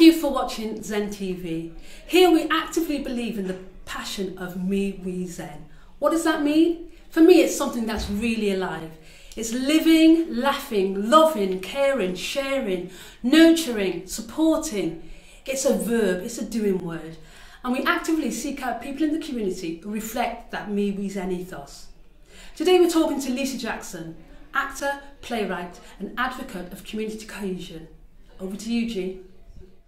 you for watching ZeN TV. Here we actively believe in the passion of MeWeZeN. What does that mean? For me, it's something that's really alive. It's living, laughing, loving, caring, sharing, nurturing, supporting. It's a verb, it's a doing word. And we actively seek out people in the community who reflect that MeWeZeN ethos. Today we're talking to Lisa Jackson, actor, playwright and advocate of community cohesion. Over to you, G.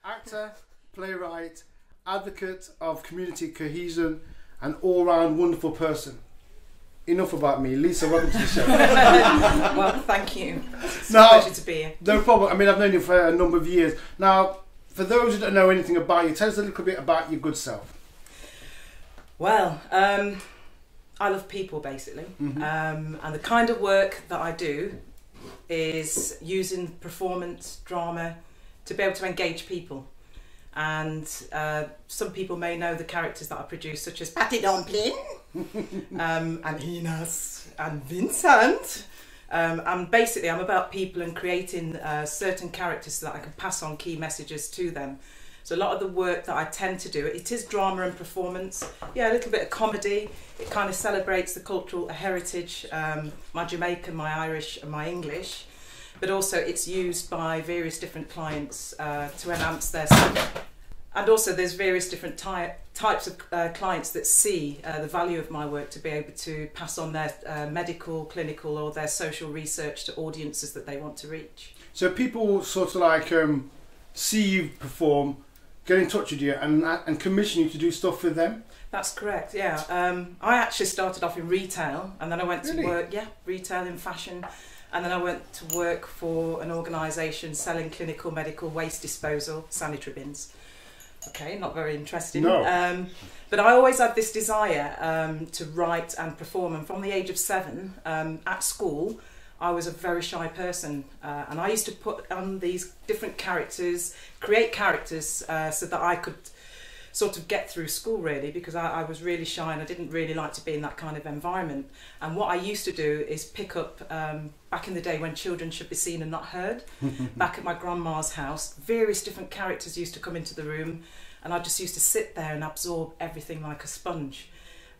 Actor, playwright, advocate of community cohesion, and all-round wonderful person. Enough about me. Lisa, welcome to the show. Well, thank you. It's a pleasure to be here. No problem. I mean, I've known you for a number of years. Now, for those who don't know anything about you, tell us a little bit about your good self. Well, I love people, basically. And the kind of work that I do is using performance, drama, to be able to engage people. And some people may know the characters that I produce, such as Patty Dumpling, and Enos, and Vincent. And basically I'm about people and creating certain characters so that I can pass on key messages to them. So a lot of the work that I tend to do, it is drama and performance. Yeah, a little bit of comedy. It kind of celebrates the cultural heritage, my Jamaican, my Irish and my English. But also it's used by various different clients to enhance their... And also there's various different types of clients that see the value of my work to be able to pass on their medical, clinical or their social research to audiences that they want to reach. So people sort of like see you perform, get in touch with you and commission you to do stuff for them? That's correct, yeah. I actually started off in retail and then I went to work, retail in fashion. And then I went to work for an organisation selling clinical medical waste disposal, sanitary bins. Okay, not very interesting. No. But I always had this desire to write and perform. And from the age of 7, at school, I was a very shy person. And I used to put on these different characters, create characters so that I could sort of get through school really, because I was really shy and I didn't really like to be in that kind of environment. And what I used to do is pick up, back in the day when children should be seen and not heard, back at my grandma's house, various different characters used to come into the room and I just used to sit there and absorb everything like a sponge.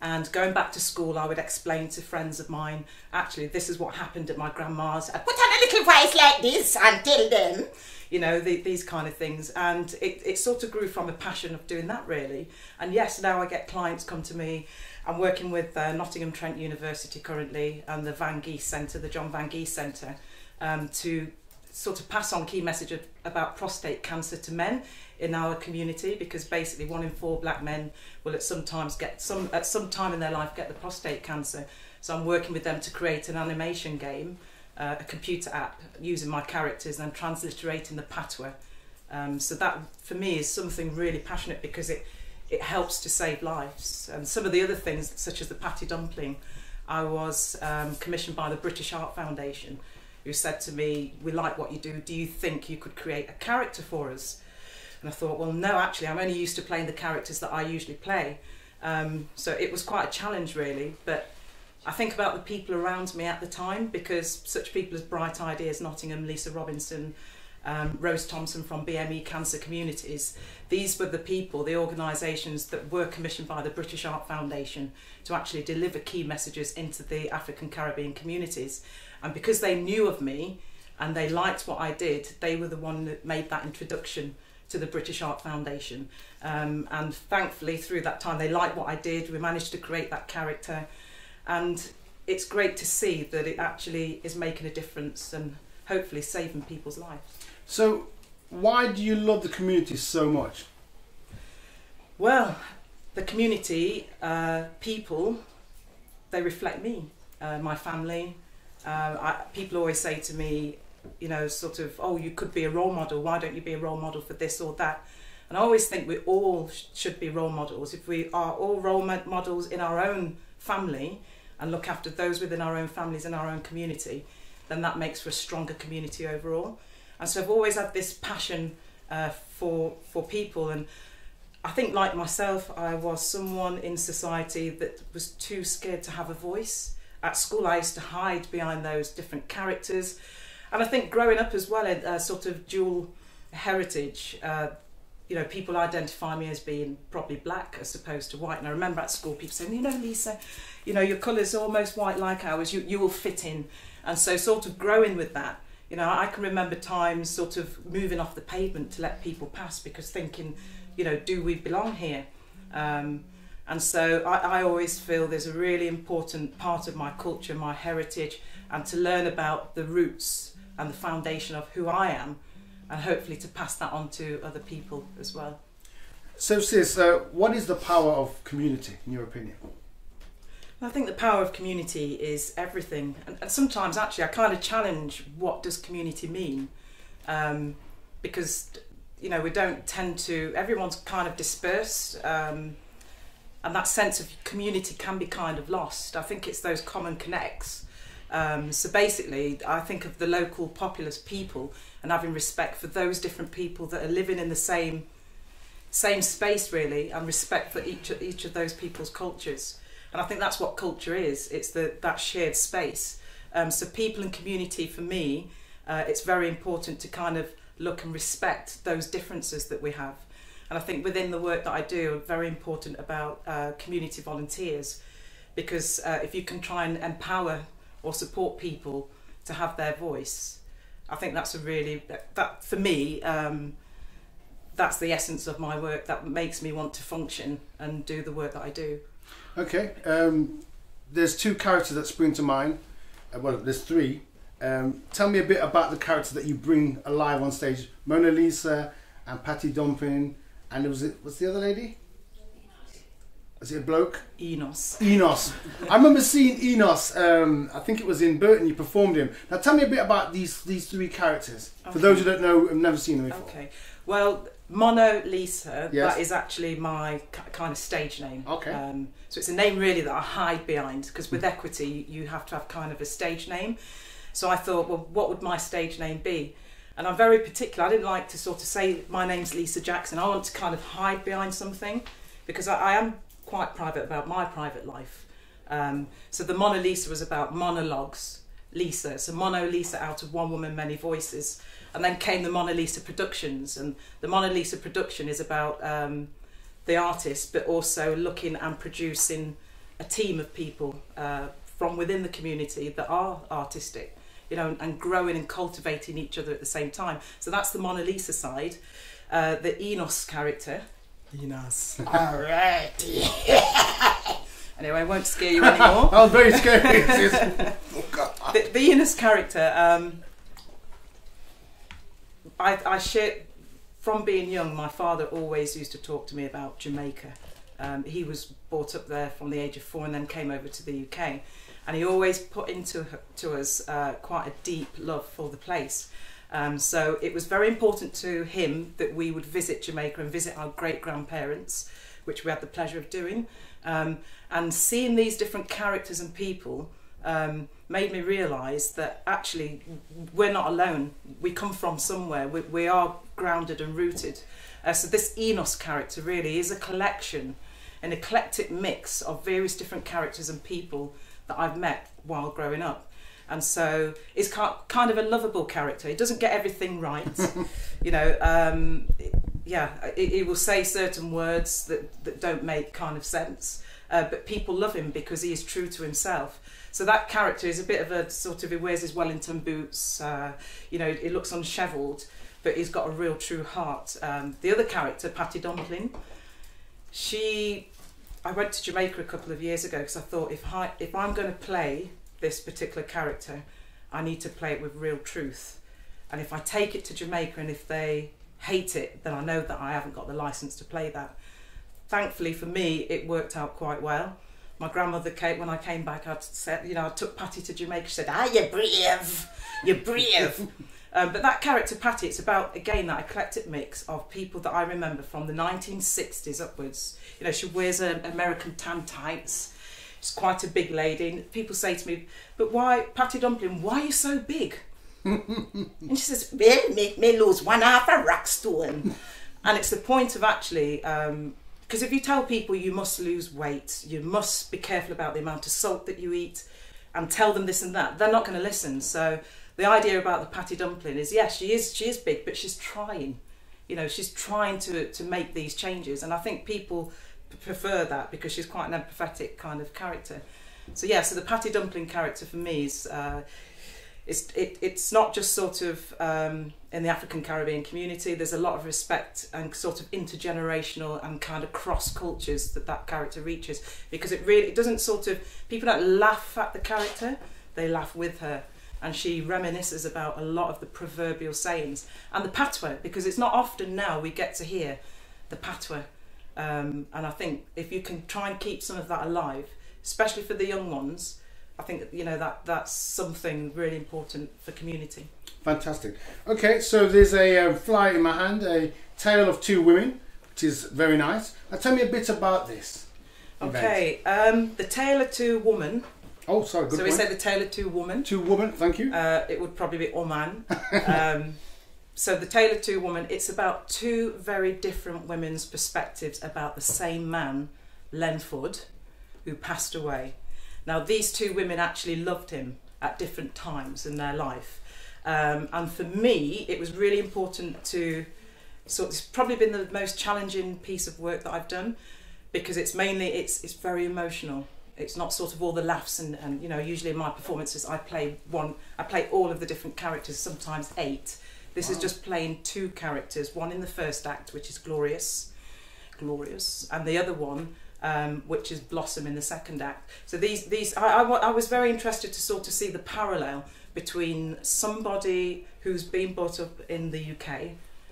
And going back to school, I would explain to friends of mine, actually, this is what happened at my grandma's. I put on a little voice like this until then. You know, these kind of things. And it sort of grew from a passion of doing that, really. And yes, now I get clients come to me. I'm working with Nottingham Trent University currently and the Van Geese Centre, the John Van Geese Centre, to sort of pass on key message about prostate cancer to men in our community, because basically 1 in 4 black men will at some time in their life get the prostate cancer. So I'm working with them to create an animation game, a computer app using my characters and transliterating the patois. So that for me is something really passionate because it helps to save lives. And some of the other things, such as the Patty Dumpling, I was commissioned by the British Art Foundation, who said to me, we like what you do you think you could create a character for us? And I thought, well no, actually I'm only used to playing the characters that I usually play. So it was quite a challenge really, but I think about the people around me at the time, because such people as Bright Ideas Nottingham, Lisa Robinson, Rose Thompson from BME Cancer Communities, these were the people, the organisations that were commissioned by the British Art Foundation to actually deliver key messages into the African Caribbean communities. And because they knew of me and they liked what I did, they were the one that made that introduction to the British Art Foundation. And thankfully through that time they liked what I did, we managed to create that character. And it's great to see that it actually is making a difference and hopefully saving people's lives. So why do you love the community so much? Well, the community, people, they reflect me, my family. People always say to me, you know, sort of, oh, you could be a role model, why don't you be a role model for this or that? And I always think we all should be role models. If we are all role models in our own family and look after those within our own families and our own community, then that makes for a stronger community overall. And so I've always had this passion for people, and I think like myself, I was someone in society that was too scared to have a voice. At school I used to hide behind those different characters, and I think growing up as well in a sort of dual heritage, you know, people identify me as being probably black as opposed to white. And I remember at school people saying, you know, Lisa, you know, your colour's almost white like ours, you will fit in. And so sort of growing with that, you know, I can remember times sort of moving off the pavement to let people pass because thinking, you know, do we belong here? And so I always feel there's a really important part of my culture, my heritage, and to learn about the roots and the foundation of who I am, and hopefully to pass that on to other people as well. So sis, what is the power of community in your opinion? I think the power of community is everything, and sometimes actually I kind of challenge what does community mean, because you know we don't tend to, everyone's kind of dispersed, and that sense of community can be kind of lost. I think it's those common connects. So basically I think of the local populous people and having respect for those different people that are living in the same space really, and respect for each of those people's cultures. And I think that's what culture is. It's that shared space. So people and community, for me, it's very important to kind of look and respect those differences that we have. And I think within the work that I do, very important about community volunteers, because if you can try and empower or support people to have their voice, I think that's a really, that for me, that's the essence of my work that makes me want to function and do the work that I do. Okay, there's two characters that spring to mind. Well, there's three. Tell me a bit about the characters that you bring alive on stage. Mona Lisa and Patty Dumpling, and what's the other lady? Was it a bloke? Enos. Enos. I remember seeing Enos, I think it was in Burton, you performed him. Now tell me a bit about these three characters. Okay. For those who don't know, have never seen them before. Okay, well, Mona Lisa, yes, that is actually my kind of stage name. Okay. So it's a name really that I hide behind, because with equity you have to have kind of a stage name. So I thought, well, what would my stage name be? And I'm very particular. I didn't like to sort of say my name's Lisa Jackson. I want to kind of hide behind something, because I am quite private about my private life. So the Mona Lisa was about monologues, Lisa. So Mono Lisa, out of one woman, many voices. And then came the Mona Lisa Productions. And the Mona Lisa production is about the artist, but also looking and producing a team of people from within the community that are artistic, you know, and growing and cultivating each other at the same time. So that's the Mona Lisa side. The Enos character. Enos. Alright. Anyway, I won't scare you anymore. I was very scared. Oh, God. The Enos character, I shared, from being young, my father always used to talk to me about Jamaica. He was brought up there from the age of 4 and then came over to the UK. And he always put into us quite a deep love for the place. So it was very important to him that we would visit Jamaica and visit our great-grandparents, which we had the pleasure of doing. And seeing these different characters and people made me realise that actually we're not alone. We come from somewhere. We are grounded and rooted. So this Enos character really is a collection, an eclectic mix of various different characters and people that I've met while growing up. And so it's kind of a lovable character. He doesn't get everything right, you know. Yeah, he will say certain words that don't make kind of sense, but people love him because he is true to himself. So that character is a bit of a sort of, he wears his Wellington boots, you know, he looks unshevelled, but he's got a real true heart. The other character, Patty Dumpling, I went to Jamaica a couple of years ago because I thought if I'm going to play this particular character, I need to play it with real truth. And if I take it to Jamaica and if they hate it, then I know that I haven't got the license to play that. Thankfully for me, it worked out quite well. My grandmother, Kate, when I came back, I said, you know, I took Patty to Jamaica. She said, you're brave, you're brave. But that character, Patty, it's about, again, that eclectic mix of people that I remember from the 1960s upwards. You know, she wears American tan tights. She's quite a big lady. And people say to me, but why, Patty Dumpling, why are you so big? And she says, well, make me lose 1/2 a rock stone. And it's the point of actually, because if you tell people you must lose weight, you must be careful about the amount of salt that you eat, and tell them this and that, they're not going to listen. So the idea about the Patty Dumpling is, yes, she is big, but she's trying. You know, she's trying to make these changes, and I think people prefer that because she's quite an empathetic kind of character. So yeah, so the Patty Dumpling character for me is it's not just sort of in the African Caribbean community. There's a lot of respect and sort of intergenerational and kind of cross cultures that character reaches, because it doesn't sort of, people don't laugh at the character, they laugh with her. And she reminisces about a lot of the proverbial sayings and the patois, because it's not often now we get to hear the patois. And I think if you can try and keep some of that alive, especially for the young ones, I think, you know, that's something really important for community. Fantastic. Okay, so there's a flyer in my hand, A Tale of Two Women, which is very nice. Now tell me a bit about this Okay, The Tale of Two Women. Oh, sorry, good So point. we say The Tale of Two Women. Two women, thank you. It would probably be Oman. So The Tale of Two Women, it's about two very different women's perspectives about the same man, Lenford, who passed away. Now, these two women actually loved him at different times in their life. And for me, it was really important to it's probably been the most challenging piece of work that I've done, because it's mainly, it's very emotional. It's not sort of all the laughs and you know, usually in my performances I play all of the different characters, sometimes 8. This is just playing 2 characters, one in the first act, which is Glorious, and the other one, which is Blossom in the second act. So I was very interested to sort of see the parallel between somebody who's been brought up in the UK,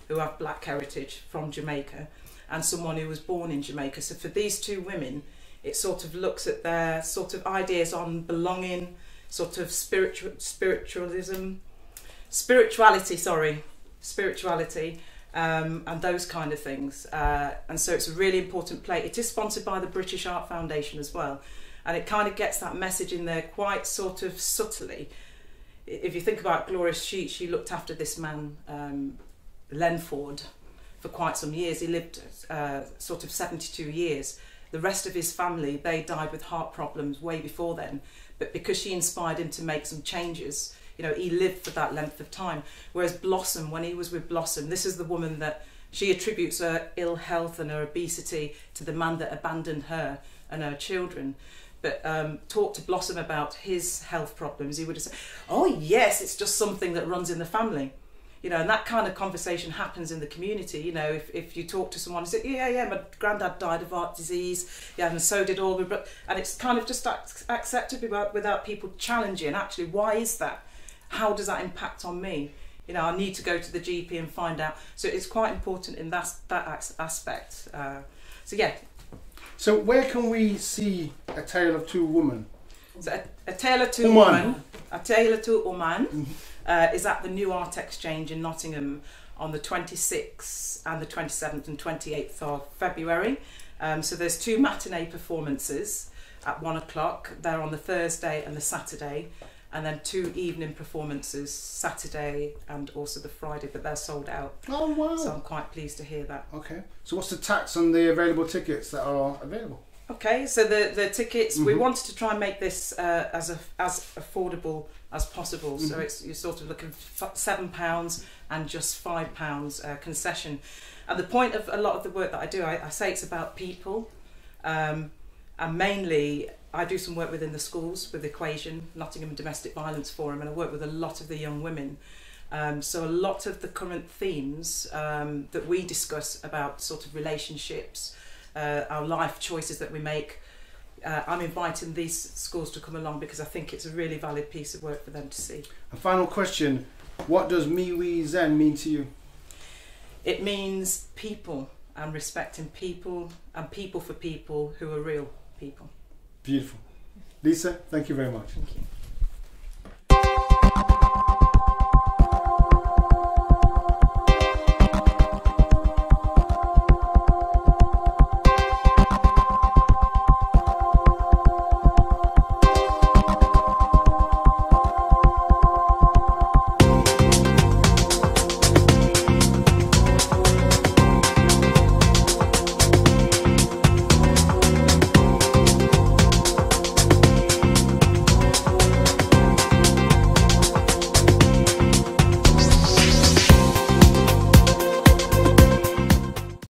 who have black heritage from Jamaica, and someone who was born in Jamaica. So for these two women, it sort of looks at their sort of ideas on belonging, sort of spirituality, and those kind of things. And so it's a really important play. It is sponsored by the British Art Foundation as well, and it kind of gets that message in there quite sort of subtly. If you think about Glorious, she looked after this man, Lenford, for quite some years. He lived sort of 72 years. The rest of his family, they died with heart problems way before then, but because she inspired him to make some changes, you know, he lived for that length of time. Whereas Blossom, when he was with Blossom, this is the woman that she attributes her ill health and her obesity to the man that abandoned her and her children. But talk to Blossom about his health problems, he would have said, oh yes, it's just something that runs in the family. You know, and that kind of conversation happens in the community. You know, if you talk to someone and say, yeah, my granddad died of heart disease, yeah, and so did all my brothers, and it's kind of just accepted without people challenging, actually, why is that? How does that impact on me? You know, I need to go to the GP and find out. So it's quite important in that aspect. So yeah. So where can we see A Tale of Two Women? So A Tale of Two Women, A Tale of Two Oman, is at the New Art Exchange in Nottingham on the 26th and the 27th and 28th of February. So there's 2 matinee performances at 1 o'clock. They're on the Thursday and the Saturday, and then 2 evening performances, Saturday and also the Friday, but they're sold out. Oh wow! So I'm quite pleased to hear that. Okay. So what's the tax on the available tickets that are available? Okay, so the tickets, we wanted to try and make this as affordable as possible. So you're sort of looking for £7 and just £5 concession. And the point of a lot of the work that I do, I say it's about people, and mainly I do some work within the schools with Equation, Nottingham Domestic Violence Forum, and I work with a lot of the young women. So a lot of the current themes that we discuss about sort of relationships, our life choices that we make, I'm inviting these schools to come along because I think it's a really valid piece of work for them to see. A final question, what does MeWeZeN mean to you? It means people and respecting people and people for people who are real people. Beautiful. Lisa, thank you very much. Thank you.